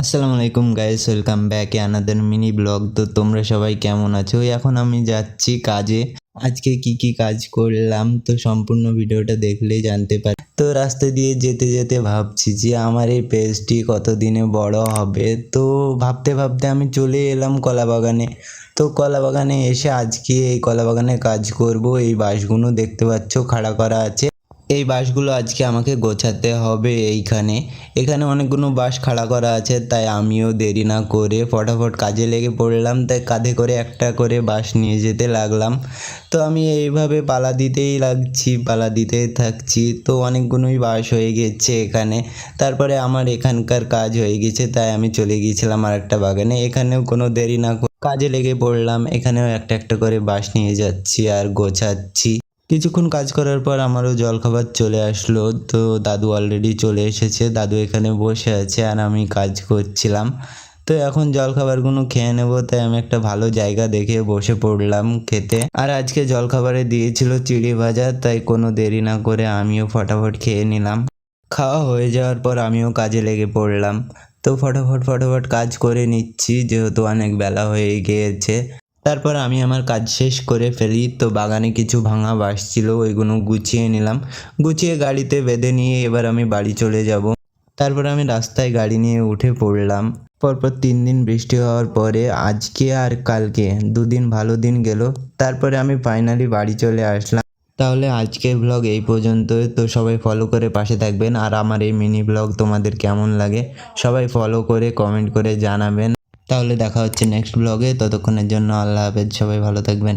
আসসালামু আলাইকুম guys, welcome back another mini blog. তো তোমরা সবাই কেমন আছো? এখন আমি যাচ্ছি কাজে। আজকে কি কি কাজ করলাম তো সম্পূর্ণ ভিডিওটা দেখলেই জানতে পারি। তো রাস্তা দিয়ে যেতে যেতে ভাবছি যে আমার এই পেজটি কতদিনে বড় হবে। তো ভাবতে ভাবতে আমি চলে এলাম কলা বাগানে। তো কলা বাগানে এসে আজকে এই কলা বাগানে কাজ করব। এই বাঁশগুলো দেখতে পাচ্ছ খাড়া করা আছে। এই বাঁশগুলো আজকে আমাকে গোছাতে হবে। এখানে অনেকগুলো বাঁশ খাড়া করা আছে, তাই আমিও দেরি না করে ফটাফট কাজে লেগে পড়লাম। তাই কাঁধে করে একটা করে বাঁশ নিয়ে যেতে লাগলাম। তো আমি এইভাবে পালা দিতেই লাগছি, পালা দিতেই থাকছি। তো অনেকগুলোই বাঁশ হয়ে গেছে এখানে। তারপরে আমার এখানকার কাজ হয়ে গেছে, তাই আমি চলে গিয়েছিলাম আর একটা বাগানে। এখানেও কোনো দেরি না করে কাজে লেগে পড়লাম। এখানেও একটা একটা করে বাঁশ নিয়ে যাচ্ছি আর গোছাচ্ছি। কিছুক্ষণ কাজ করার পর আমারও জলখাবার চলে আসলো। তো দাদু অলরেডি চলে এসেছে, দাদু এখানে বসে আছে আর আমি কাজ করছিলাম। তো এখন জলখাবারগুলো খেয়ে নেবো, তাই আমি একটা ভালো জায়গা দেখে বসে পড়লাম খেতে। আর আজকে জলখাবারে দিয়েছিল চিড়ি ভাজা, তাই কোনো দেরি না করে আমিও ফটাফট খেয়ে নিলাম। খাওয়া হয়ে যাওয়ার পর আমিও কাজে লেগে পড়লাম। তো ফটাফট কাজ করে নিচ্ছি, যেহেতু অনেক বেলা হয়ে গিয়েছে। তারপর আমি আমার কাজ শেষ করে ফেলি। তো বাগানে কিছু ভাঙা বাঁশ ছিল, ওইগুলো গুছিয়ে নিলাম। গুছিয়ে গাড়িতে বেঁধে নিয়ে এবার আমি বাড়ি চলে যাব। তারপর আমি রাস্তায় গাড়ি নিয়ে উঠে পড়লাম। পরপর 3 দিন বৃষ্টি হওয়ার পরে আজকে আর কালকে 2 দিন ভালো দিন গেল। তারপরে আমি ফাইনালি বাড়ি চলে আসলাম। তাহলে আজকের ব্লগ এই পর্যন্তই। তো সবাই ফলো করে পাশে থাকবেন। আর আমার এই মিনি ব্লগ তোমাদের কেমন লাগে সবাই ফলো করে কমেন্ট করে জানাবেন। তাহলে দেখা হচ্ছে নেক্সট ব্লগে। ততক্ষণের জন্য আল্লাহ হাফেজ, সবাই ভালো থাকবেন।